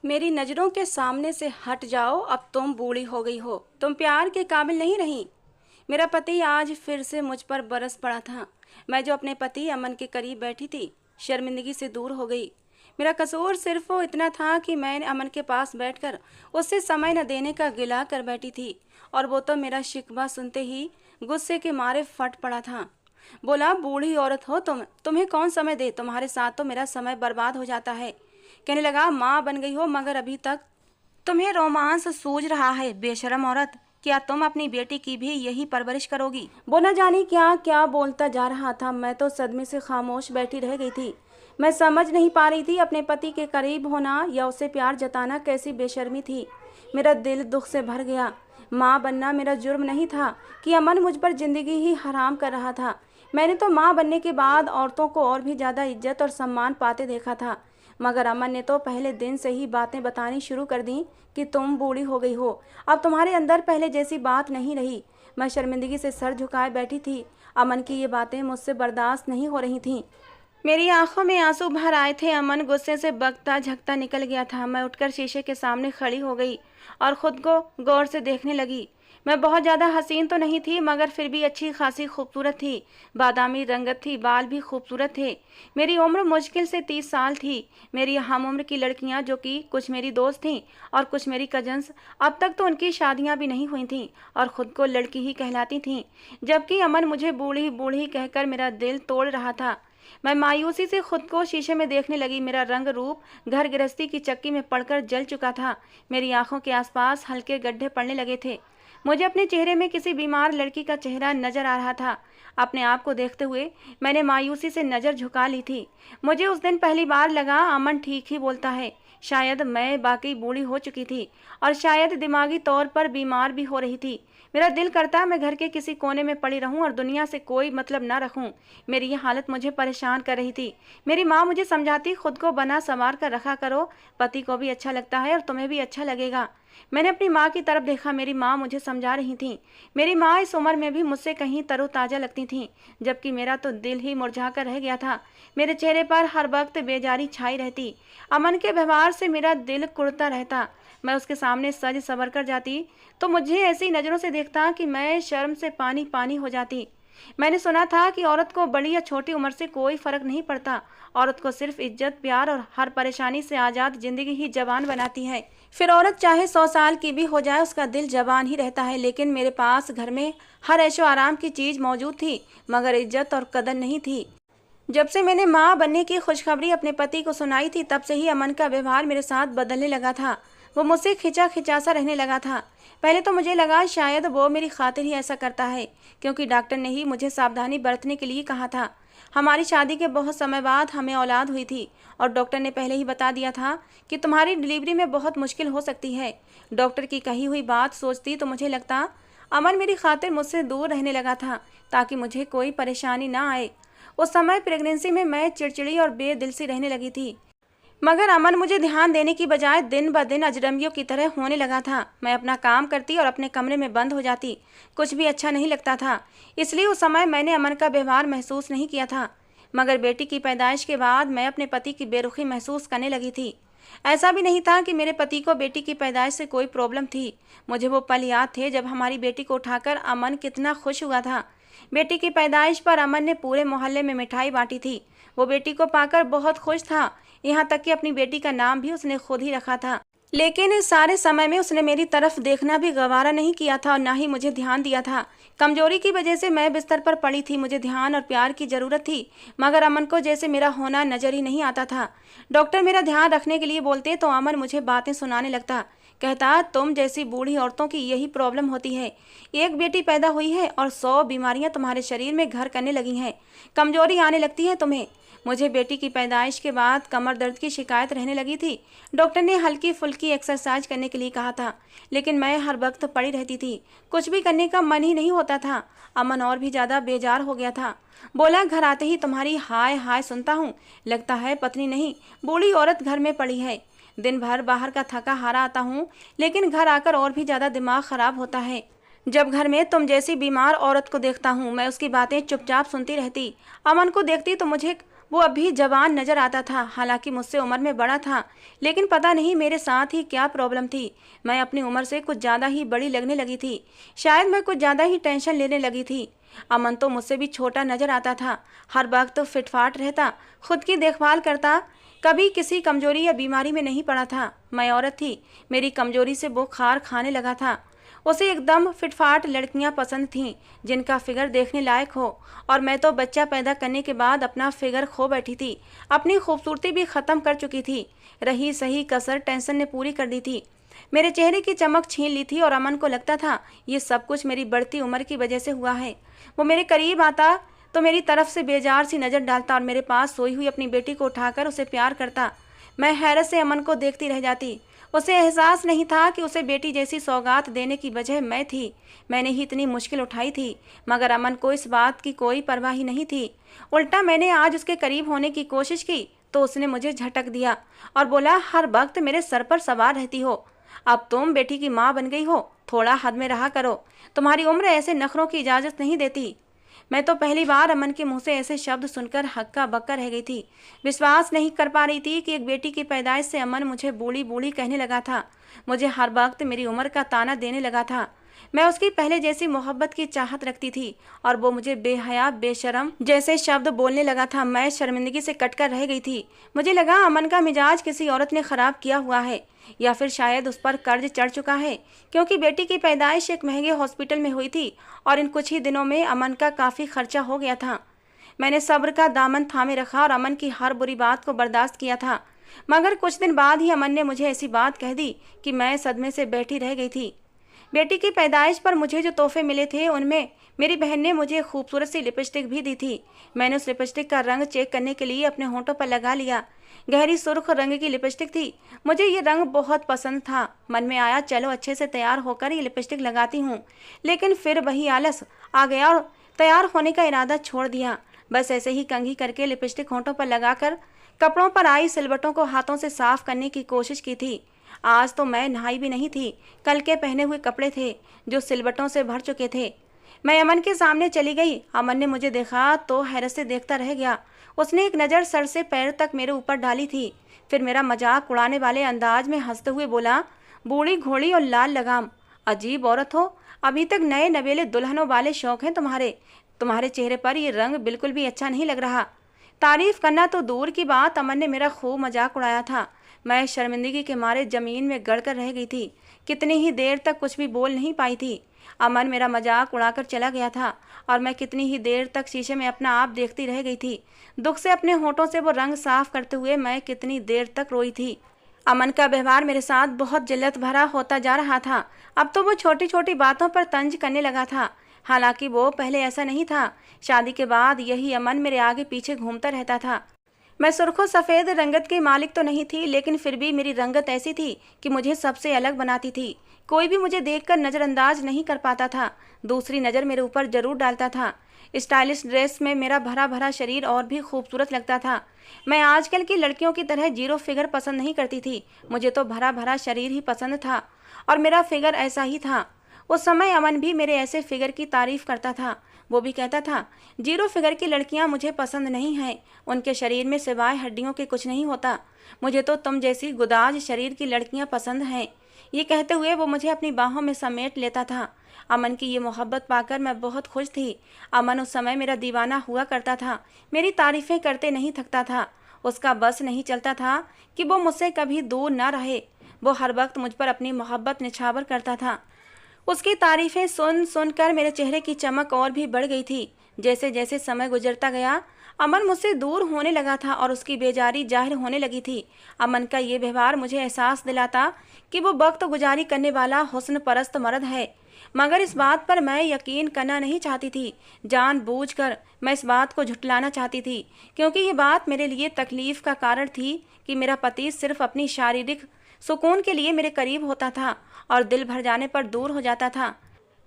मेरी नज़रों के सामने से हट जाओ, अब तुम बूढ़ी हो गई हो, तुम प्यार के काबिल नहीं रही। मेरा पति आज फिर से मुझ पर बरस पड़ा था। मैं जो अपने पति अमन के करीब बैठी थी, शर्मिंदगी से दूर हो गई। मेरा कसूर सिर्फ वो इतना था कि मैं अमन के पास बैठकर उससे समय न देने का गिला कर बैठी थी, और वो तो मेरा शिकवा सुनते ही गुस्से के मारे फट पड़ा था। बोला, बूढ़ी औरत हो तुम, तुम्हें कौन समय दे, तुम्हारे साथ तो मेरा समय बर्बाद हो जाता है। कहने लगा, माँ बन गई हो मगर अभी तक तुम्हें रोमांस सूझ रहा है। बेशरम औरत, क्या तुम अपनी बेटी की भी यही परवरिश करोगी? वो न जानी क्या क्या बोलता जा रहा था। मैं तो सदमे से खामोश बैठी रह गई थी। मैं समझ नहीं पा रही थी अपने पति के करीब होना या उसे प्यार जताना कैसी बेशर्मी थी। मेरा दिल दुख से भर गया। माँ बनना मेरा जुर्म नहीं था कि अमन मुझ पर जिंदगी ही हराम कर रहा था। मैंने तो माँ बनने के बाद औरतों को और भी ज़्यादा इज्जत और सम्मान पाते देखा था, मगर अमन ने तो पहले दिन से ही बातें बतानी शुरू कर दी कि तुम बूढ़ी हो गई हो, अब तुम्हारे अंदर पहले जैसी बात नहीं रही। मैं शर्मिंदगी से सर झुकाए बैठी थी। अमन की ये बातें मुझसे बर्दाश्त नहीं हो रही थीं। मेरी आंखों में आंसू भर आए थे। अमन गुस्से से बकता झकता निकल गया था। मैं उठकर शीशे के सामने खड़ी हो गई और खुद को गौर से देखने लगी। मैं बहुत ज़्यादा हसीन तो नहीं थी, मगर फिर भी अच्छी खासी खूबसूरत थी। बादामी रंगत थी, बाल भी खूबसूरत थे। मेरी उम्र मुश्किल से 30 साल थी। मेरी हम उम्र की लड़कियां, जो कि कुछ मेरी दोस्त थीं और कुछ मेरी कजन्स, अब तक तो उनकी शादियां भी नहीं हुई थीं और ख़ुद को लड़की ही कहलाती थीं, जबकि अमन मुझे बूढ़ी बूढ़ी कहकर मेरा दिल तोड़ रहा था। मैं मायूसी से खुद को शीशे में देखने लगी। मेरा रंग रूप घर गृहस्थी की चक्की में पड़कर जल चुका था। मेरी आंखों के आसपास हल्के गड्ढे पड़ने लगे थे। मुझे अपने चेहरे में किसी बीमार लड़की का चेहरा नजर आ रहा था। अपने आप को देखते हुए मैंने मायूसी से नज़र झुका ली थी। मुझे उस दिन पहली बार लगा, अमन ठीक ही बोलता है। शायद मैं बाकी बूढ़ी हो चुकी थी और शायद दिमागी तौर पर बीमार भी हो रही थी। मेरा दिल करता मैं घर के किसी कोने में पड़ी रहूं और दुनिया से कोई मतलब न रखूं। मेरी ये हालत मुझे परेशान कर रही थी। मेरी माँ मुझे समझाती, खुद को बना संवार कर रखा करो, पति को भी अच्छा लगता है और तुम्हें भी अच्छा लगेगा। मैंने अपनी माँ की तरफ देखा। मेरी माँ मुझे समझा रही थी। मेरी माँ इस उम्र में भी मुझसे कहीं तरोताज़ा लगती थी, जबकि मेरा तो दिल ही मुरझा कर रह गया था। मेरे चेहरे पर हर वक्त बेजारी छाई रहती। अमन के व्यवहार से मेरा दिल कुढ़ता रहता। मैं उसके सामने सज संवर कर जाती तो मुझे ऐसी नज़रों से देखता कि मैं शर्म से पानी पानी हो जाती। मैंने सुना था कि औरत को बड़ी या छोटी उम्र से कोई फर्क नहीं पड़ता। औरत को सिर्फ इज्जत, प्यार और हर परेशानी से आज़ाद जिंदगी ही जवान बनाती है। फिर औरत चाहे 100 साल की भी हो जाए, उसका दिल जवान ही रहता है। लेकिन मेरे पास घर में हर ऐशो आराम की चीज़ मौजूद थी, मगर इज्जत और कदर नहीं थी। जब से मैंने माँ बनने की खुशखबरी अपने पति को सुनाई थी, तब से ही अमन का व्यवहार मेरे साथ बदलने लगा था। वो मुझसे खिंचा खिंचा सा रहने लगा था। पहले तो मुझे लगा शायद वो मेरी खातिर ही ऐसा करता है, क्योंकि डॉक्टर ने ही मुझे सावधानी बरतने के लिए कहा था। हमारी शादी के बहुत समय बाद हमें औलाद हुई थी और डॉक्टर ने पहले ही बता दिया था कि तुम्हारी डिलीवरी में बहुत मुश्किल हो सकती है। डॉक्टर की कही हुई बात सोचती तो मुझे लगता अमन मेरी खातिर मुझसे दूर रहने लगा था, ताकि मुझे कोई परेशानी ना आए। उस समय प्रेगनेंसी में मैं चिड़चिड़ी और बेदिल सी रहने लगी थी, मगर अमन मुझे ध्यान देने की बजाय दिन ब दिन अजनबियों की तरह होने लगा था। मैं अपना काम करती और अपने कमरे में बंद हो जाती। कुछ भी अच्छा नहीं लगता था, इसलिए उस समय मैंने अमन का व्यवहार महसूस नहीं किया था। मगर बेटी की पैदाइश के बाद मैं अपने पति की बेरुखी महसूस करने लगी थी। ऐसा भी नहीं था कि मेरे पति को बेटी की पैदाइश से कोई प्रॉब्लम थी। मुझे वो पल याद थे जब हमारी बेटी को उठाकर अमन कितना खुश हुआ था। बेटी की पैदाइश पर अमन ने पूरे मोहल्ले में मिठाई बांटी थी। वो बेटी को पाकर बहुत खुश था, यहाँ तक कि अपनी बेटी का नाम भी उसने खुद ही रखा था। लेकिन इस सारे समय में उसने मेरी तरफ देखना भी गवारा नहीं किया था और ना ही मुझे ध्यान दिया था। कमजोरी की वजह से मैं बिस्तर पर पड़ी थी। मुझे ध्यान और प्यार की ज़रूरत थी, मगर अमन को जैसे मेरा होना नजर ही नहीं आता था। डॉक्टर मेरा ध्यान रखने के लिए बोलते तो अमन मुझे बातें सुनाने लगता। कहता, तुम जैसी बूढ़ी औरतों की यही प्रॉब्लम होती है। एक बेटी पैदा हुई है और 100 बीमारियां तुम्हारे शरीर में घर करने लगी हैं। कमजोरी आने लगती है तुम्हें। मुझे बेटी की पैदाइश के बाद कमर दर्द की शिकायत रहने लगी थी। डॉक्टर ने हल्की फुल्की एक्सरसाइज करने के लिए कहा था, लेकिन मैं हर वक्त पड़ी रहती थी। कुछ भी करने का मन ही नहीं होता था। अमन और भी ज़्यादा बेजार हो गया था। बोला, घर आते ही तुम्हारी हाय हाय सुनता हूँ। लगता है पत्नी नहीं, बूढ़ी औरत घर में पड़ी है। दिन भर बाहर का थका हारा आता हूँ, लेकिन घर आकर और भी ज़्यादा दिमाग खराब होता है। जब घर में तुम जैसी बीमार औरत को देखता हूँ, मैं उसकी बातें चुपचाप सुनती रहती। अमन को देखती तो मुझे वो अभी जवान नजर आता था, हालांकि मुझसे उम्र में बड़ा था, लेकिन पता नहीं मेरे साथ ही क्या प्रॉब्लम थी। मैं अपनी उम्र से कुछ ज़्यादा ही बड़ी लगने लगी थी। शायद मैं कुछ ज़्यादा ही टेंशन लेने लगी थी। अमन तो मुझसे भी छोटा नजर आता था। हर वक्त तो फिटफाट रहता, खुद की देखभाल करता, कभी किसी कमजोरी या बीमारी में नहीं पड़ा था। मैं औरत थी, मेरी कमजोरी से बुखार खाने लगा था। उसे एकदम फिटफाट लड़कियां पसंद थीं जिनका फिगर देखने लायक हो, और मैं तो बच्चा पैदा करने के बाद अपना फिगर खो बैठी थी। अपनी खूबसूरती भी ख़त्म कर चुकी थी। रही सही कसर टेंशन ने पूरी कर दी थी। मेरे चेहरे की चमक छीन ली थी और अमन को लगता था ये सब कुछ मेरी बढ़ती उम्र की वजह से हुआ है। वो मेरे करीब आता तो मेरी तरफ से बेजार सी नज़र डालता और मेरे पास सोई हुई अपनी बेटी को उठाकर उसे प्यार करता। मैं हैरत से अमन को देखती रह जाती। उसे एहसास नहीं था कि उसे बेटी जैसी सौगात देने की वजह मैं थी। मैंने ही इतनी मुश्किल उठाई थी, मगर अमन को इस बात की कोई परवाह ही नहीं थी। उल्टा मैंने आज उसके करीब होने की कोशिश की तो उसने मुझे झटक दिया और बोला, हर वक्त मेरे सर पर सवार रहती हो। अब तुम बेटी की माँ बन गई हो, थोड़ा हद में रहा करो। तुम्हारी उम्र ऐसे नखरों की इजाज़त नहीं देती। मैं तो पहली बार अमन के मुंह से ऐसे शब्द सुनकर हक्का बक्का रह गई थी। विश्वास नहीं कर पा रही थी कि एक बेटी की पैदाइश से अमन मुझे बूढ़ी बूढ़ी कहने लगा था। मुझे हर वक्त मेरी उम्र का ताना देने लगा था। मैं उसकी पहले जैसी मोहब्बत की चाहत रखती थी और वो मुझे बेहया बेशरम जैसे शब्द बोलने लगा था। मैं शर्मिंदगी से कटकर रह गई थी। मुझे लगा अमन का मिजाज किसी औरत ने ख़राब किया हुआ है, या फिर शायद उस पर कर्ज चढ़ चुका है, क्योंकि बेटी की पैदाइश एक महंगे हॉस्पिटल में हुई थी और इन कुछ ही दिनों में अमन का काफ़ी खर्चा हो गया था। मैंने सब्र का दामन थामे रखा और अमन की हर बुरी बात को बर्दाश्त किया था, मगर कुछ दिन बाद ही अमन ने मुझे ऐसी बात कह दी कि मैं सदमे से बैठी रह गई थी। बेटी की पैदाइश पर मुझे जो तोहफे मिले थे उनमें मेरी बहन ने मुझे खूबसूरत सी लिपस्टिक भी दी थी। मैंने उस लिपस्टिक का रंग चेक करने के लिए अपने होंठों पर लगा लिया। गहरी सुर्ख रंग की लिपस्टिक थी। मुझे ये रंग बहुत पसंद था। मन में आया चलो अच्छे से तैयार होकर ये लिपस्टिक लगाती हूँ, लेकिन फिर वही आलस आ गया और तैयार होने का इरादा छोड़ दिया। बस ऐसे ही कंघी करके लिपस्टिक होंठों पर लगाकर कपड़ों पर आई सिलवटों को हाथों से साफ करने की कोशिश की थी। आज तो मैं नहाई भी नहीं थी। कल के पहने हुए कपड़े थे जो सिलवटों से भर चुके थे। मैं अमन के सामने चली गई। अमन ने मुझे देखा तो हैरत से देखता रह गया। उसने एक नज़र सर से पैर तक मेरे ऊपर डाली थी, फिर मेरा मजाक उड़ाने वाले अंदाज में हंसते हुए बोला, बूढ़ी घोड़ी और लाल लगाम, अजीब औरत हो, अभी तक नए नवेले दुल्हनों वाले शौक हैं तुम्हारे चेहरे पर ये रंग बिल्कुल भी अच्छा नहीं लग रहा। तारीफ करना तो दूर की बात, अमन ने मेरा खूब मजाक उड़ाया था। मैं शर्मिंदगी के मारे ज़मीन में गड़कर रह गई थी। कितनी ही देर तक कुछ भी बोल नहीं पाई थी। अमन मेरा मजाक उड़ाकर चला गया था और मैं कितनी ही देर तक शीशे में अपना आप देखती रह गई थी। दुख से अपने होठों से वो रंग साफ करते हुए मैं कितनी देर तक रोई थी। अमन का व्यवहार मेरे साथ बहुत जिल्लत भरा होता जा रहा था। अब तो वो छोटी छोटी बातों पर तंज करने लगा था। हालांकि वो पहले ऐसा नहीं था। शादी के बाद यही अमन मेरे आगे पीछे घूमता रहता था। मैं सुर्खों सफ़ेद रंगत की मालिक तो नहीं थी, लेकिन फिर भी मेरी रंगत ऐसी थी कि मुझे सबसे अलग बनाती थी। कोई भी मुझे देखकर नज़रअंदाज नहीं कर पाता था, दूसरी नज़र मेरे ऊपर जरूर डालता था। स्टाइलिश ड्रेस में मेरा भरा भरा शरीर और भी खूबसूरत लगता था। मैं आजकल की लड़कियों की तरह जीरो फिगर पसंद नहीं करती थी। मुझे तो भरा भरा शरीर ही पसंद था और मेरा फिगर ऐसा ही था। उस समय अमन भी मेरे ऐसे फिगर की तारीफ करता था। वो भी कहता था, जीरो फिगर की लड़कियां मुझे पसंद नहीं हैं, उनके शरीर में सिवाय हड्डियों के कुछ नहीं होता। मुझे तो तुम जैसी गुदाज शरीर की लड़कियां पसंद हैं। ये कहते हुए वो मुझे अपनी बाहों में समेट लेता था। अमन की ये मोहब्बत पाकर मैं बहुत खुश थी। अमन उस समय मेरा दीवाना हुआ करता था। मेरी तारीफ़ें करते नहीं थकता था। उसका बस नहीं चलता था कि वो मुझसे कभी दूर ना रहे। वो हर वक्त मुझ पर अपनी मोहब्बत निछावर करता था। उसकी तारीफ़ें सुन सुनकर मेरे चेहरे की चमक और भी बढ़ गई थी। जैसे जैसे समय गुजरता गया, अमन मुझसे दूर होने लगा था और उसकी बेजारी जाहिर होने लगी थी। अमन का ये व्यवहार मुझे एहसास दिलाता कि वो वक्त गुजारी करने वाला हुस्न परस्त मर्द है, मगर इस बात पर मैं यकीन करना नहीं चाहती थी। जानबूझकर मैं इस बात को झुठलाना चाहती थी, क्योंकि ये बात मेरे लिए तकलीफ़ का कारण थी कि मेरा पति सिर्फ अपनी शारीरिक सुकून के लिए मेरे करीब होता था और दिल भर जाने पर दूर हो जाता था।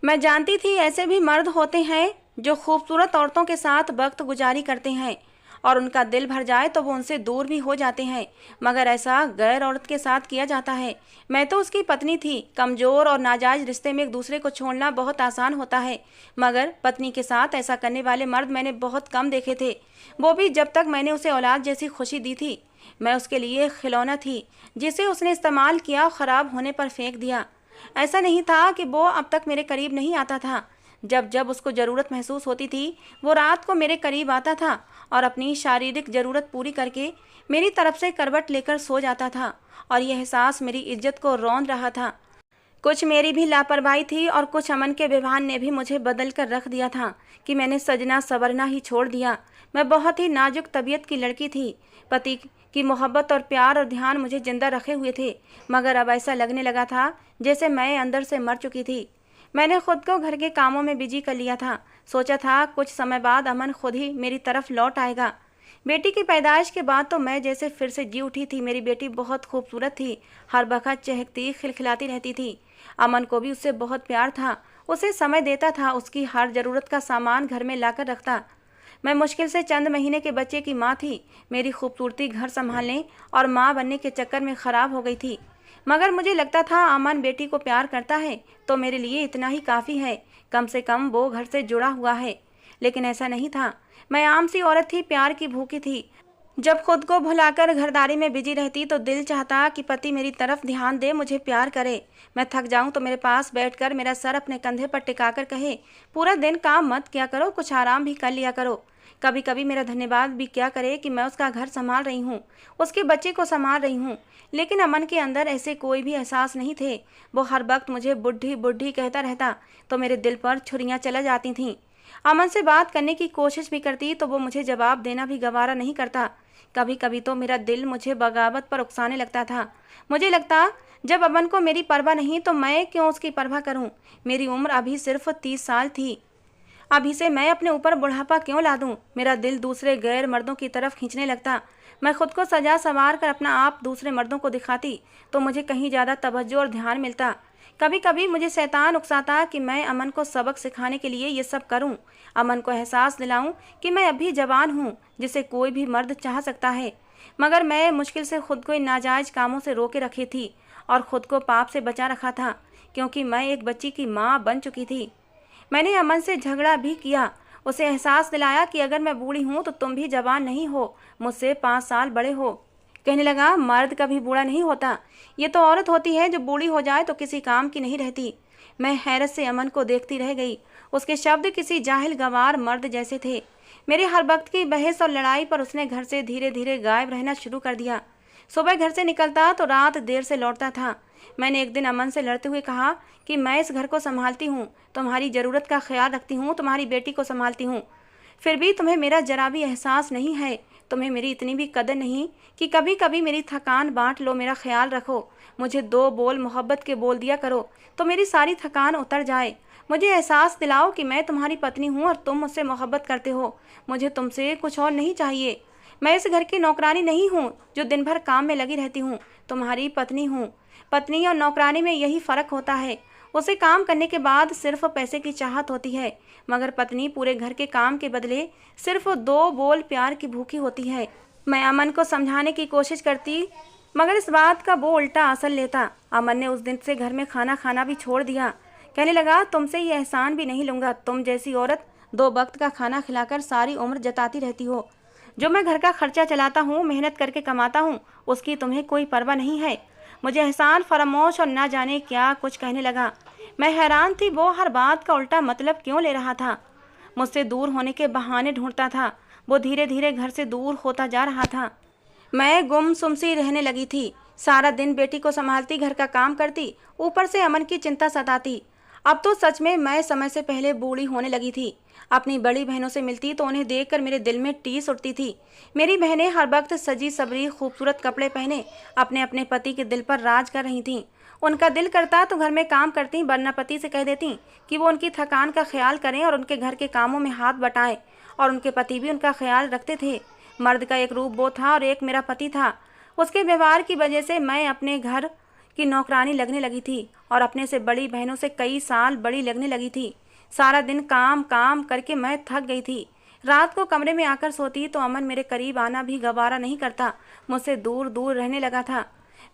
मैं जानती थी ऐसे भी मर्द होते हैं जो खूबसूरत औरतों के साथ वक्त गुजारी करते हैं और उनका दिल भर जाए तो वो उनसे दूर भी हो जाते हैं, मगर ऐसा गैर औरत के साथ किया जाता है। मैं तो उसकी पत्नी थी। कमज़ोर और नाजायज़ रिश्ते में एक दूसरे को छोड़ना बहुत आसान होता है, मगर पत्नी के साथ ऐसा करने वाले मर्द मैंने बहुत कम देखे थे, वो भी जब तक मैंने उसे औलाद जैसी खुशी दी थी। मैं उसके लिए खिलौना थी जिसे उसने इस्तेमाल किया और ख़राब होने पर फेंक दिया। ऐसा नहीं था कि वो अब तक मेरे करीब नहीं आता था। जब जब उसको ज़रूरत महसूस होती थी वो रात को मेरे करीब आता था और अपनी शारीरिक ज़रूरत पूरी करके मेरी तरफ से करवट लेकर सो जाता था, और यह एहसास मेरी इज्जत को रौंद रहा था। कुछ मेरी भी लापरवाही थी और कुछ अमन के व्यवहार ने भी मुझे बदल कर रख दिया था कि मैंने सजना संवरना ही छोड़ दिया। मैं बहुत ही नाजुक तबीयत की लड़की थी। पति की मोहब्बत और प्यार और ध्यान मुझे जिंदा रखे हुए थे, मगर अब ऐसा लगने लगा था जैसे मैं अंदर से मर चुकी थी। मैंने खुद को घर के कामों में बिजी कर लिया था। सोचा था कुछ समय बाद अमन खुद ही मेरी तरफ लौट आएगा। बेटी की पैदाइश के बाद तो मैं जैसे फिर से जी उठी थी। मेरी बेटी बहुत खूबसूरत थी, हर वक्त चहकती खिलखिलाती रहती थी। अमन को भी उससे बहुत प्यार था, उसे समय देता था, उसकी हर ज़रूरत का सामान घर में लाकर रखता। मैं मुश्किल से चंद महीने के बच्चे की माँ थी। मेरी खूबसूरती घर संभालने और माँ बनने के चक्कर में ख़राब हो गई थी, मगर मुझे लगता था अमन बेटी को प्यार करता है तो मेरे लिए इतना ही काफ़ी है, कम से कम वो घर से जुड़ा हुआ है। लेकिन ऐसा नहीं था। मैं आम सी औरत थी, प्यार की भूखी थी। जब खुद को भुलाकर घरदारी में बिजी रहती तो दिल चाहता कि पति मेरी तरफ ध्यान दे, मुझे प्यार करे। मैं थक जाऊं तो मेरे पास बैठकर मेरा सर अपने कंधे पर टिकाकर कहे, पूरा दिन काम मत किया करो, कुछ आराम भी कर लिया करो। कभी कभी मेरा धन्यवाद भी क्या करे कि मैं उसका घर संभाल रही हूँ, उसके बच्चे को संभाल रही हूँ। लेकिन अमन के अंदर ऐसे कोई भी एहसास नहीं थे। वो हर वक्त मुझे बुढ़ी बुढ़ी कहता रहता तो मेरे दिल पर छुरियाँ चला जाती थीं। अमन से बात करने की कोशिश भी करती तो वो मुझे जवाब देना भी गवारा नहीं करता। कभी कभी तो मेरा दिल मुझे बगावत पर उकसाने लगता था। मुझे लगता जब अमन को मेरी परवाह नहीं तो मैं क्यों उसकी परवाह करूं। मेरी उम्र अभी सिर्फ 30 साल थी, अभी से मैं अपने ऊपर बुढ़ापा क्यों ला दूं। मेरा दिल दूसरे गैर मर्दों की तरफ खींचने लगता। मैं खुद को सजा संवार कर अपना आप दूसरे मर्दों को दिखाती तो मुझे कहीं ज़्यादा तवज्जो और ध्यान मिलता। कभी कभी मुझे शैतान उकसाता कि मैं अमन को सबक सिखाने के लिए ये सब करूं, अमन को एहसास दिलाऊं कि मैं अभी जवान हूं, जिसे कोई भी मर्द चाह सकता है। मगर मैं मुश्किल से खुद को इन नाजायज़ कामों से रोके रखी थी और ख़ुद को पाप से बचा रखा था, क्योंकि मैं एक बच्ची की माँ बन चुकी थी। मैंने अमन से झगड़ा भी किया, उसे एहसास दिलाया कि अगर मैं बूढ़ी हूँ तो तुम भी जवान नहीं हो, मुझसे 5 साल बड़े हो। कहने लगा, मर्द कभी बूढ़ा नहीं होता, ये तो औरत होती है जो बूढ़ी हो जाए तो किसी काम की नहीं रहती। मैं हैरत से अमन को देखती रह गई। उसके शब्द किसी जाहिल गंवार मर्द जैसे थे। मेरे हर वक्त की बहस और लड़ाई पर उसने घर से धीरे धीरे गायब रहना शुरू कर दिया। सुबह घर से निकलता तो रात देर से लौटता था। मैंने एक दिन अमन से लड़ते हुए कहा कि मैं इस घर को संभालती हूँ, तुम्हारी ज़रूरत का ख्याल रखती हूँ, तुम्हारी बेटी को संभालती हूँ, फिर भी तुम्हें मेरा जरा भी एहसास नहीं है। तुम्हें मेरी इतनी भी कदर नहीं कि कभी कभी मेरी थकान बांट लो, मेरा ख्याल रखो। मुझे 2 बोल मोहब्बत के बोल दिया करो तो मेरी सारी थकान उतर जाए। मुझे एहसास दिलाओ कि मैं तुम्हारी पत्नी हूँ और तुम मुझसे मोहब्बत करते हो। मुझे तुमसे कुछ और नहीं चाहिए। मैं इस घर की नौकरानी नहीं हूँ जो दिन भर काम में लगी रहती हूँ, तुम्हारी पत्नी हूँ। पत्नी और नौकरानी में यही फ़र्क होता है, उसे काम करने के बाद सिर्फ पैसे की चाहत होती है, मगर पत्नी पूरे घर के काम के बदले सिर्फ 2 बोल प्यार की भूखी होती है। मैं अमन को समझाने की कोशिश करती, मगर इस बात का वो उल्टा असर लेता। अमन ने उस दिन से घर में खाना खाना भी छोड़ दिया। कहने लगा, तुमसे ये एहसान भी नहीं लूँगा, तुम जैसी औरत 2 वक्त का खाना खिलाकर सारी उम्र जताती रहती हो। जो मैं घर का खर्चा चलाता हूँ, मेहनत करके कमाता हूँ, उसकी तुम्हें कोई परवाह नहीं है। मुझे एहसान फरामोश और ना जाने क्या कुछ कहने लगा। मैं हैरान थी, वो हर बात का उल्टा मतलब क्यों ले रहा था। मुझसे दूर होने के बहाने ढूंढता था। वो धीरे धीरे घर से दूर होता जा रहा था। मैं गुमसुम सी रहने लगी थी। सारा दिन बेटी को संभालती, घर का काम करती, ऊपर से अमन की चिंता सताती। अब तो सच में मैं समय से पहले बूढ़ी होने लगी थी। अपनी बड़ी बहनों से मिलती तो उन्हें देखकर मेरे दिल में टीस उठती थी। मेरी बहनें हर वक्त सजी सबरी खूबसूरत कपड़े पहने अपने अपने पति के दिल पर राज कर रही थीं। उनका दिल करता तो घर में काम करती, वरना पति से कह देती कि वो उनकी थकान का ख्याल करें और उनके घर के कामों में हाथ बटाएं। और उनके पति भी उनका ख्याल रखते थे। मर्द का एक रूप वो था और एक मेरा पति था। उसके व्यवहार की वजह से मैं अपने घर की नौकरानी लगने लगी थी और अपने से बड़ी बहनों से कई साल बड़ी लगने लगी थी। सारा दिन काम काम करके मैं थक गई थी। रात को कमरे में आकर सोती तो अमन मेरे करीब आना भी गवारा नहीं करता, मुझसे दूर दूर रहने लगा था।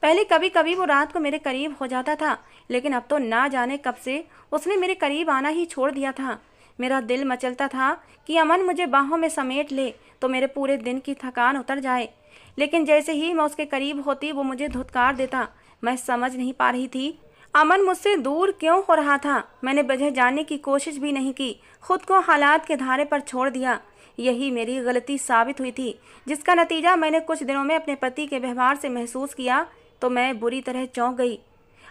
पहले कभी कभी वो रात को मेरे करीब हो जाता था, लेकिन अब तो ना जाने कब से उसने मेरे करीब आना ही छोड़ दिया था। मेरा दिल मचलता था कि अमन मुझे बाहों में समेट ले तो मेरे पूरे दिन की थकान उतर जाए, लेकिन जैसे ही मैं उसके करीब होती वो मुझे धुतकार देता। मैं समझ नहीं पा रही थी अमन मुझसे दूर क्यों हो रहा था। मैंने वजह जानने की कोशिश भी नहीं की, खुद को हालात के धारे पर छोड़ दिया। यही मेरी गलती साबित हुई थी, जिसका नतीजा मैंने कुछ दिनों में अपने पति के व्यवहार से महसूस किया तो मैं बुरी तरह चौंक गई।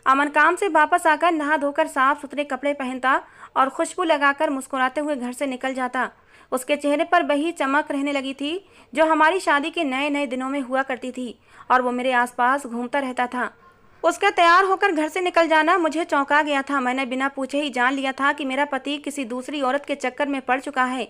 अमन काम से वापस आकर नहा धोकर साफ सुथरे कपड़े पहनता और खुशबू लगाकर मुस्कुराते हुए घर से निकल जाता। उसके चेहरे पर वही चमक रहने लगी थी जो हमारी शादी के नए नए दिनों में हुआ करती थी, और वो मेरे आसपास घूमता रहता था। उसका तैयार होकर घर से निकल जाना मुझे चौंका गया था। मैंने बिना पूछे ही जान लिया था कि मेरा पति किसी दूसरी औरत के चक्कर में पड़ चुका है।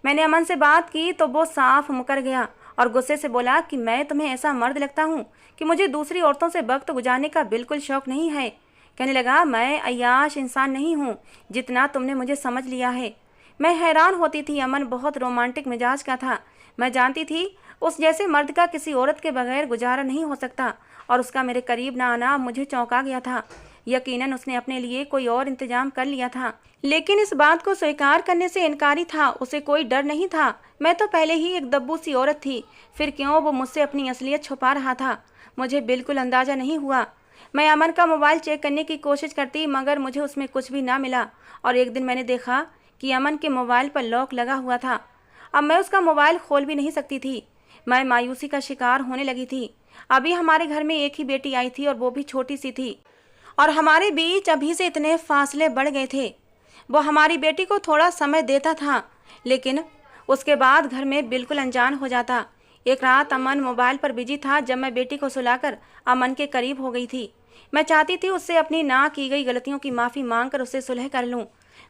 मैंने अमन से बात की तो वो साफ मुकर गया और गुस्से से बोला कि मैं तुम्हें ऐसा मर्द लगता हूँ कि मुझे दूसरी औरतों से वक्त गुजारने का बिल्कुल शौक नहीं है। कहने लगा, मैं अय्याश इंसान नहीं हूँ जितना तुमने मुझे समझ लिया है। मैं हैरान होती थी। अमन बहुत रोमांटिक मिजाज का था। मैं जानती थी उस जैसे मर्द का किसी औरत के बगैर गुजारा नहीं हो सकता, और उसका मेरे करीब ना आना मुझे चौंका गया था। यकीनन उसने अपने लिए कोई और इंतजाम कर लिया था, लेकिन इस बात को स्वीकार करने से इनकारी था। उसे कोई डर नहीं था। मैं तो पहले ही एक दब्बू सी औरत थी, फिर क्यों वो मुझसे अपनी असलियत छुपा रहा था, मुझे बिल्कुल अंदाजा नहीं हुआ। मैं अमन का मोबाइल चेक करने की कोशिश करती, मगर मुझे उसमें कुछ भी ना मिला। और एक दिन मैंने देखा कि अमन के मोबाइल पर लॉक लगा हुआ था। अब मैं उसका मोबाइल खोल भी नहीं सकती थी। मैं मायूसी का शिकार होने लगी थी। अभी हमारे घर में एक ही बेटी आई थी और वो भी छोटी सी थी, और हमारे बीच अभी से इतने फासले बढ़ गए थे। वो हमारी बेटी को थोड़ा समय देता था, लेकिन उसके बाद घर में बिल्कुल अनजान हो जाता। एक रात अमन मोबाइल पर बिजी था जब मैं बेटी को सुलाकर अमन के करीब हो गई थी। मैं चाहती थी उससे अपनी ना की गई गलतियों की माफ़ी मांगकर उससे सुलह कर लूं।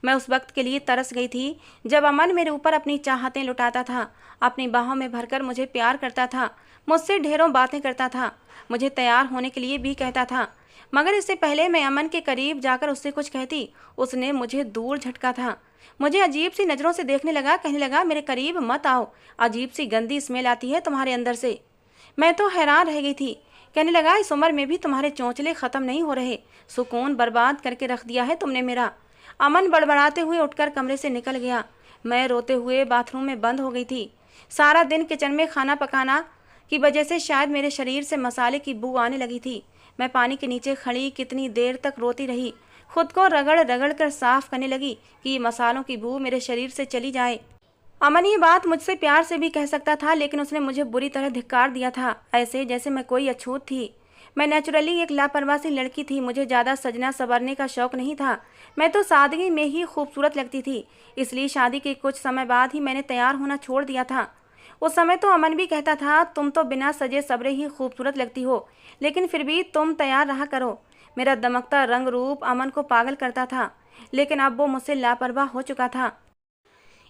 मैं उस वक्त के लिए तरस गई थी जब अमन मेरे ऊपर अपनी चाहतें लुटाता था, अपनी बाहों में भरकर मुझे प्यार करता था, मुझसे ढेरों बातें करता था, मुझे तैयार होने के लिए भी कहता था। मगर इससे पहले मैं अमन के करीब जाकर उससे कुछ कहती, उसने मुझे दूर झटका था। मुझे अजीब सी नज़रों से देखने लगा, कहने लगा, मेरे करीब मत आओ, अजीब सी गंदी स्मेल आती है तुम्हारे अंदर से। मैं तो हैरान रह गई थी। कहने लगा, इस उम्र में भी तुम्हारे चौंचले ख़त्म नहीं हो रहे, सुकून बर्बाद करके रख दिया है तुमने मेरा। अमन बड़बड़ाते हुए उठकर कमरे से निकल गया। मैं रोते हुए बाथरूम में बंद हो गई थी। सारा दिन किचन में खाना पकाना की वजह से शायद मेरे शरीर से मसाले की बू आने लगी थी। मैं पानी के नीचे खड़ी कितनी देर तक रोती रही, खुद को रगड़ रगड़ कर साफ करने लगी कि ये मसालों की बू मेरे शरीर से चली जाए। अमन ये बात मुझसे प्यार से भी कह सकता था, लेकिन उसने मुझे बुरी तरह धिक्कार दिया था, ऐसे जैसे मैं कोई अछूत थी। मैं नेचुरली एक लापरवाह सी लड़की थी। मुझे ज़्यादा सजना संवरने का शौक नहीं था। मैं तो सादगी में ही खूबसूरत लगती थी, इसलिए शादी के कुछ समय बाद ही मैंने तैयार होना छोड़ दिया था। उस समय तो अमन भी कहता था, तुम तो बिना सजे सवरे ही खूबसूरत लगती हो, लेकिन फिर भी तुम तैयार रहा करो। मेरा दमकता रंग रूप अमन को पागल करता था, लेकिन अब वो मुझसे लापरवाह हो चुका था।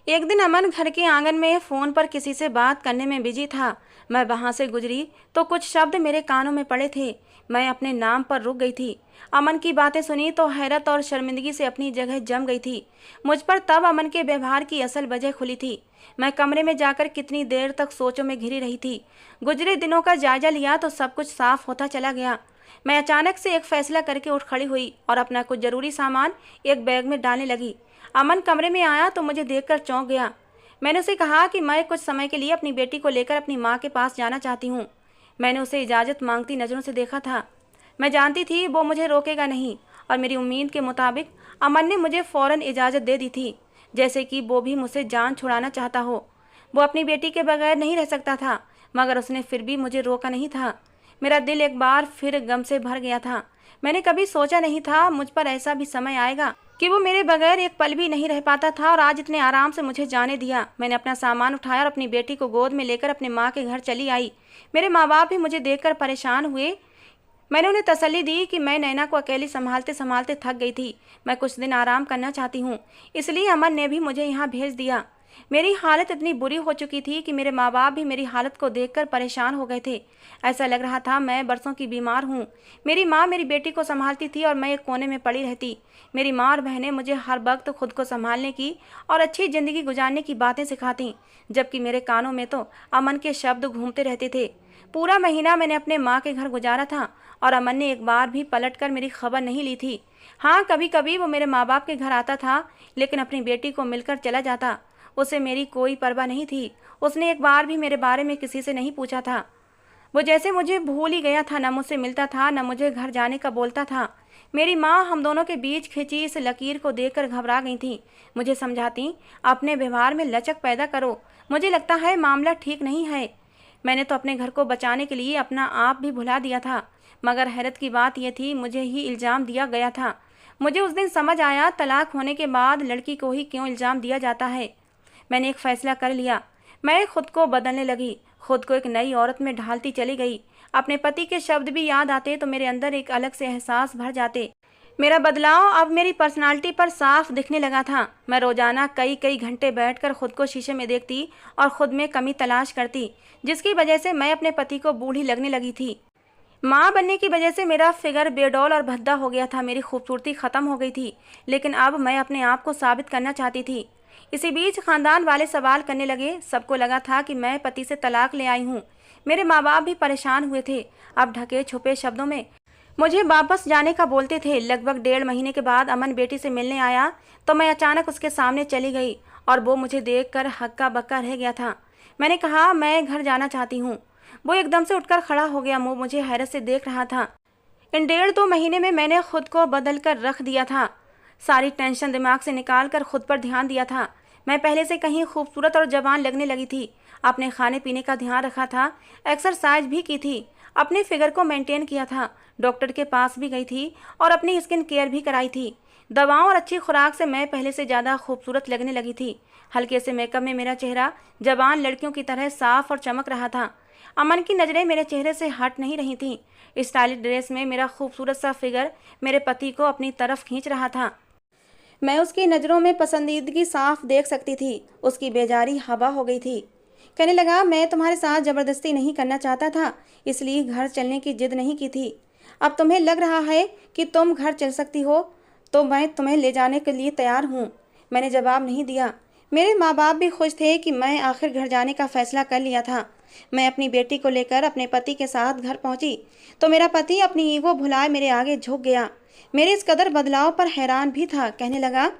एक दिन अमन घर के आंगन में फ़ोन पर किसी से बात करने में बिजी था। मैं वहाँ से गुजरी तो कुछ शब्द मेरे कानों में पड़े थे। मैं अपने नाम पर रुक गई थी। अमन की बातें सुनी तो हैरत और शर्मिंदगी से अपनी जगह जम गई थी। मुझ पर तब अमन के व्यवहार की असल वजह खुली थी। मैं कमरे में जाकर कितनी देर तक सोचों में घिरी रही थी। गुजरे दिनों का जायजा लिया तो सब कुछ साफ होता चला गया। मैं अचानक से एक फैसला करके उठ खड़ी हुई और अपना कुछ ज़रूरी सामान एक बैग में डालने लगी। अमन कमरे में आया तो मुझे देखकर चौंक गया। मैंने उसे कहा कि मैं कुछ समय के लिए अपनी बेटी को लेकर अपनी माँ के पास जाना चाहती हूँ। मैंने उसे इजाज़त मांगती नज़रों से देखा था। मैं जानती थी वो मुझे रोकेगा नहीं, और मेरी उम्मीद के मुताबिक अमन ने मुझे फ़ौरन इजाज़त दे दी थी, जैसे कि वो भी मुझसे जान छुड़ाना चाहता हो। वो अपनी बेटी के बगैर नहीं रह सकता था, मगर उसने फिर भी मुझे रोका नहीं था। मेरा दिल एक बार फिर गम से भर गया था। मैंने कभी सोचा नहीं था मुझ पर ऐसा भी समय आएगा कि वो मेरे बगैर एक पल भी नहीं रह पाता था, और आज इतने आराम से मुझे जाने दिया। मैंने अपना सामान उठाया और अपनी बेटी को गोद में लेकर अपने माँ के घर चली आई। मेरे माँ बाप भी मुझे देखकर परेशान हुए। मैंने उन्हें तसल्ली दी कि मैं नैना को अकेली संभालते संभालते थक गई थी, मैं कुछ दिन आराम करना चाहती हूँ, इसलिए अमन ने भी मुझे यहाँ भेज दिया। मेरी हालत इतनी बुरी हो चुकी थी कि मेरे माँ बाप भी मेरी हालत को देखकर परेशान हो गए थे। ऐसा लग रहा था मैं बरसों की बीमार हूँ। मेरी माँ मेरी बेटी को संभालती थी और मैं एक कोने में पड़ी रहती। मेरी माँ और बहनें मुझे हर वक्त खुद को संभालने की और अच्छी ज़िंदगी गुजारने की बातें सिखाती, जबकि मेरे कानों में तो अमन के शब्द घूमते रहते थे। पूरा महीना मैंने अपने माँ के घर गुजारा था और अमन ने एक बार भी पलटकर मेरी खबर नहीं ली थी। हाँ, कभी कभी वो मेरे माँ बाप के घर आता था, लेकिन अपनी बेटी को मिलकर चला जाता। उसे मेरी कोई परवाह नहीं थी। उसने एक बार भी मेरे बारे में किसी से नहीं पूछा था। वो जैसे मुझे भूल ही गया था, न मुझसे मिलता था, न मुझे घर जाने का बोलता था। मेरी माँ हम दोनों के बीच खिंची इस लकीर को देखकर घबरा गई थी। मुझे समझाती, अपने व्यवहार में लचक पैदा करो, मुझे लगता है मामला ठीक नहीं है। मैंने तो अपने घर को बचाने के लिए अपना आप भी भुला दिया था, मगर हैरत की बात यह थी मुझे ही इल्ज़ाम दिया गया था। मुझे उस दिन समझ आया तलाक होने के बाद लड़की को ही क्यों इल्ज़ाम दिया जाता है। मैंने एक फ़ैसला कर लिया। मैं खुद को बदलने लगी, खुद को एक नई औरत में ढालती चली गई। अपने पति के शब्द भी याद आते तो मेरे अंदर एक अलग से एहसास भर जाते। मेरा बदलाव अब मेरी पर्सनालिटी पर साफ दिखने लगा था। मैं रोज़ाना कई कई घंटे बैठकर खुद को शीशे में देखती और खुद में कमी तलाश करती, जिसकी वजह से मैं अपने पति को बूढ़ी लगने लगी थी। माँ बनने की वजह से मेरा फिगर बेडौल और भद्दा हो गया था, मेरी खूबसूरती ख़त्म हो गई थी। लेकिन अब मैं अपने आप को साबित करना चाहती थी। इसी बीच खानदान वाले सवाल करने लगे। सबको लगा था कि मैं पति से तलाक ले आई हूँ। मेरे माँ बाप भी परेशान हुए थे। अब ढके छुपे शब्दों में मुझे वापस जाने का बोलते थे। लगभग 1.5 महीने के बाद अमन बेटी से मिलने आया तो मैं अचानक उसके सामने चली गई और वो मुझे देखकर हक्का बक्का रह गया था। मैंने कहा, मैं घर जाना चाहती हूँ। वो एकदम से उठकर खड़ा हो गया। वो मुझे हैरत से देख रहा था। इन 1.5-2 महीने में मैंने खुद को बदल कर रख दिया था। सारी टेंशन दिमाग से निकाल कर खुद पर ध्यान दिया था। मैं पहले से कहीं खूबसूरत और जवान लगने लगी थी। अपने खाने पीने का ध्यान रखा था, एक्सरसाइज भी की थी, अपने फिगर को मेंटेन किया था, डॉक्टर के पास भी गई थी और अपनी स्किन केयर भी कराई थी। दवाओं और अच्छी खुराक से मैं पहले से ज़्यादा खूबसूरत लगने लगी थी। हल्के से मेकअप में मेरा चेहरा जवान लड़कियों की तरह साफ और चमक रहा था। अमन की नज़रें मेरे चेहरे से हट नहीं रही थीं। स्टाइलिश ड्रेस में मेरा खूबसूरत सा फिगर मेरे पति को अपनी तरफ खींच रहा था। मैं उसकी नज़रों में पसंदीदगी साफ देख सकती थी। उसकी बेजारी हवा हो गई थी। कहने लगा, मैं तुम्हारे साथ ज़बरदस्ती नहीं करना चाहता था, इसलिए घर चलने की जिद नहीं की थी। अब तुम्हें लग रहा है कि तुम घर चल सकती हो तो मैं तुम्हें ले जाने के लिए तैयार हूँ। मैंने जवाब नहीं दिया। मेरे माँ बाप भी खुश थे कि मैं आखिर घर जाने का फ़ैसला कर लिया था। मैं अपनी बेटी को लेकर अपने पति के साथ घर पहुंची तो मेरा पति अपनी ईगो भुलाए मेरे आगे झुक गया। मेरे इस कदर बदलाव पर हैरान भी था। कहने लगा,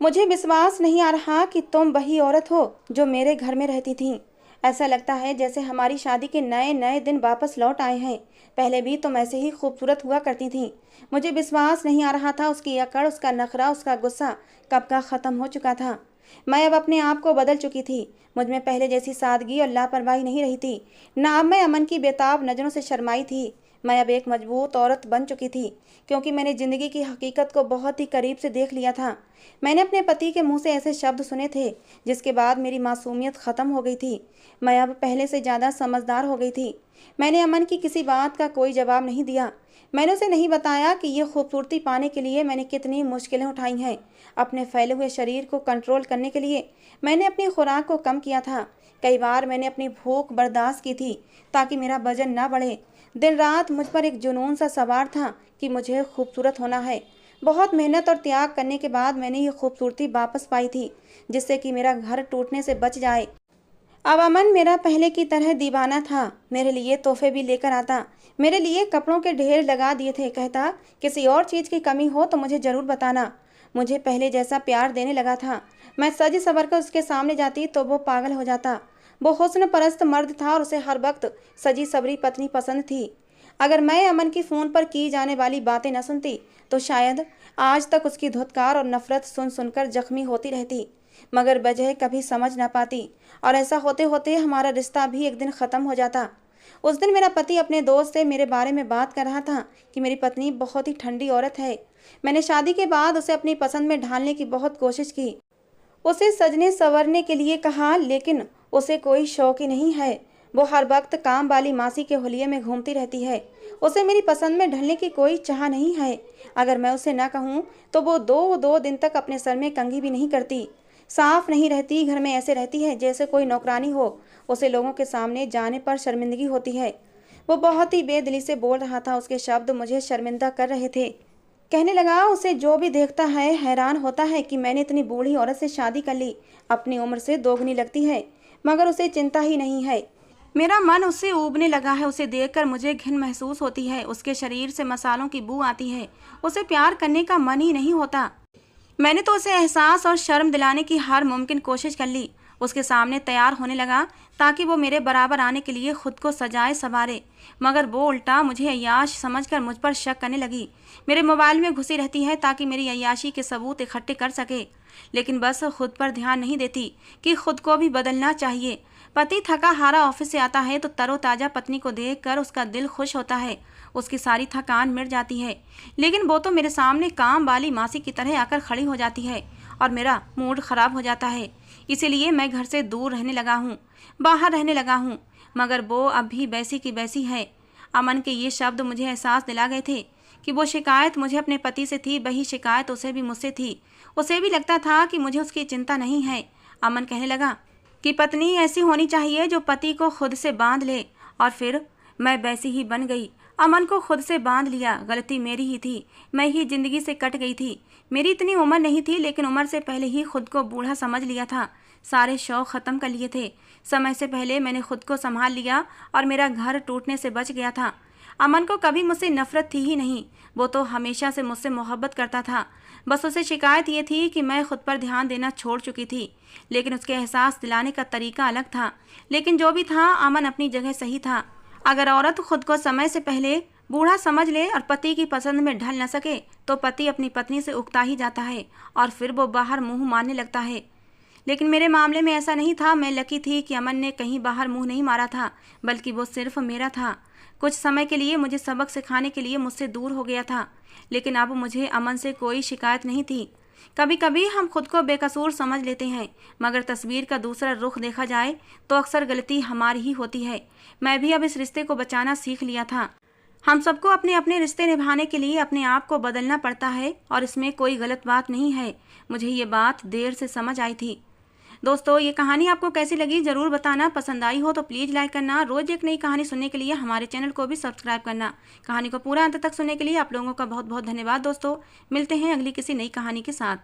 मुझे विश्वास नहीं आ रहा कि तुम वही औरत हो जो मेरे घर में रहती थी। ऐसा लगता है जैसे हमारी शादी के नए नए दिन वापस लौट आए हैं। पहले भी तुम ऐसे ही खूबसूरत हुआ करती थी। मुझे विश्वास नहीं आ रहा था उसकी अकड़, उसका नखरा, उसका गुस्सा कब का ख़त्म हो चुका था। मैं अब अपने आप को बदल चुकी थी। मुझ में पहले जैसी सादगी और लापरवाही नहीं रही थी। ना अब मैं अमन की बेताब नज़रों से शर्माई थी। मैं अब एक मजबूत औरत बन चुकी थी, क्योंकि मैंने ज़िंदगी की हकीकत को बहुत ही करीब से देख लिया था। मैंने अपने पति के मुंह से ऐसे शब्द सुने थे जिसके बाद मेरी मासूमियत ख़त्म हो गई थी। मैं अब पहले से ज़्यादा समझदार हो गई थी। मैंने अमन की किसी बात का कोई जवाब नहीं दिया। मैंने उसे नहीं बताया कि ये खूबसूरती पाने के लिए मैंने कितनी मुश्किलें उठाई हैं। अपने फैले हुए शरीर को कंट्रोल करने के लिए मैंने अपनी खुराक को कम किया था। कई बार मैंने अपनी भूख बर्दाश्त की थी ताकि मेरा वजन ना बढ़े। दिन रात मुझ पर एक जुनून सा सवार था कि मुझे खूबसूरत होना है। बहुत मेहनत और त्याग करने के बाद मैंने ये खूबसूरती वापस पाई थी, जिससे कि मेरा घर टूटने से बच जाए। अब अमन मेरा पहले की तरह दीवाना था। मेरे लिए तोहफे भी लेकर आता, मेरे लिए कपड़ों के ढेर लगा दिए थे। कहता, किसी और चीज़ की कमी हो तो मुझे ज़रूर बताना। मुझे पहले जैसा प्यार देने लगा था। मैं सज सवर कर उसके सामने जाती तो वो पागल हो जाता। वो हुस्न परस्त मर्द था और उसे हर वक्त सजी सवरी पत्नी पसंद थी। अगर मैं अमन की फ़ोन पर की जाने वाली बातें न सुनती तो शायद आज तक उसकी धुतकार और नफरत सुन सुनकर जख्मी होती रहती, मगर वजह कभी समझ ना पाती। और ऐसा होते होते हमारा रिश्ता भी एक दिन ख़त्म हो जाता। उस दिन मेरा पति अपने दोस्त से मेरे बारे में बात कर रहा था कि मेरी पत्नी बहुत ही ठंडी औरत है। मैंने शादी के बाद उसे अपनी पसंद में ढालने की बहुत कोशिश की, उसे सजने संवरने के लिए कहा, लेकिन उसे कोई शौक ही नहीं है। वो हर वक्त काम वाली मासी के हुलिये में घूमती रहती है। उसे मेरी पसंद में ढलने की कोई चाह नहीं है। अगर मैं उसे ना कहूँ तो वो दो दिन तक अपने सर में कंघी भी नहीं करती। साफ नहीं रहती, घर में ऐसे रहती है जैसे कोई नौकरानी हो। उसे लोगों के सामने जाने पर शर्मिंदगी होती है। वो बहुत ही बेदिली से बोल रहा था। उसके शब्द मुझे शर्मिंदा कर रहे थे। कहने लगा, उसे जो भी देखता है हैरान होता है कि मैंने इतनी बूढ़ी औरत से शादी कर ली। अपनी उम्र से दोगुनी लगती है, मगर उसे चिंता ही नहीं है। मेरा मन उससे ऊबने लगा है। उसे देखकर मुझे घिन महसूस होती है। उसके शरीर से मसालों की बू आती है। उसे प्यार करने का मन ही नहीं होता। मैंने तो उसे एहसास और शर्म दिलाने की हर मुमकिन कोशिश कर ली। उसके सामने तैयार होने लगा ताकि वो मेरे बराबर आने के लिए खुद को सजाए संवारे, मगर वो उल्टा मुझे अय्याश समझकर मुझ पर शक करने लगी। मेरे मोबाइल में घुसी रहती है ताकि मेरी अय्याशी के सबूत इकट्ठे कर सके, लेकिन बस खुद पर ध्यान नहीं देती कि खुद को भी बदलना चाहिए। पति थका हारा ऑफिस से आता है तो तरोताज़ा पत्नी को देखकर उसका दिल खुश होता है। उसकी सारी थकान मिट जाती है, लेकिन वो तो मेरे सामने काम वाली मासी की तरह आकर खड़ी हो जाती है और मेरा मूड खराब हो जाता है। इसीलिए मैं घर से दूर रहने लगा हूँ, बाहर रहने लगा हूँ, मगर वो अब भी वैसी की वैसी है। अमन के ये शब्द मुझे एहसास दिला गए थे कि वो शिकायत मुझे अपने पति से थी, वही शिकायत उसे भी मुझसे थी। उसे भी लगता था कि मुझे उसकी चिंता नहीं है। अमन कहने लगा कि पत्नी ऐसी होनी चाहिए जो पति को खुद से बांध ले, और फिर मैं वैसी ही बन गई। अमन को खुद से बांध लिया। गलती मेरी ही थी, मैं ही जिंदगी से कट गई थी। मेरी इतनी उम्र नहीं थी, लेकिन उम्र से पहले ही खुद को बूढ़ा समझ लिया था। सारे शौक ख़त्म कर लिए थे। समय से पहले मैंने खुद को संभाल लिया और मेरा घर टूटने से बच गया था। अमन को कभी मुझसे नफरत थी ही नहीं। वो तो हमेशा से मुझसे मोहब्बत करता था। बस उसे शिकायत ये थी कि मैं खुद पर ध्यान देना छोड़ चुकी थी, लेकिन उसके एहसास दिलाने का तरीका अलग था। लेकिन जो भी था, अमन अपनी जगह सही था। अगर औरत खुद को समय से पहले बूढ़ा समझ ले और पति की पसंद में ढल न सके, तो पति अपनी पत्नी से उकता ही जाता है और फिर वो बाहर मुंह मारने लगता है। लेकिन मेरे मामले में ऐसा नहीं था। मैं लकी थी कि अमन ने कहीं बाहर मुंह नहीं मारा था, बल्कि वो सिर्फ मेरा था। कुछ समय के लिए मुझे सबक सिखाने के लिए मुझसे दूर हो गया था, लेकिन अब मुझे अमन से कोई शिकायत नहीं थी। कभी कभी हम खुद को बेकसूर समझ लेते हैं, मगर तस्वीर का दूसरा रुख देखा जाए तो अक्सर गलती हमारी ही होती है। मैं भी अब इस रिश्ते को बचाना सीख लिया था। हम सबको अपने अपने रिश्ते निभाने के लिए अपने आप को बदलना पड़ता है, और इसमें कोई गलत बात नहीं है। मुझे ये बात देर से समझ आई थी। दोस्तों, ये कहानी आपको कैसी लगी ज़रूर बताना। पसंद आई हो तो प्लीज़ लाइक करना। रोज़ एक नई कहानी सुनने के लिए हमारे चैनल को भी सब्सक्राइब करना। कहानी को पूरा अंत तक सुनने के लिए आप लोगों का बहुत बहुत धन्यवाद। दोस्तों, मिलते हैं अगली किसी नई कहानी के साथ।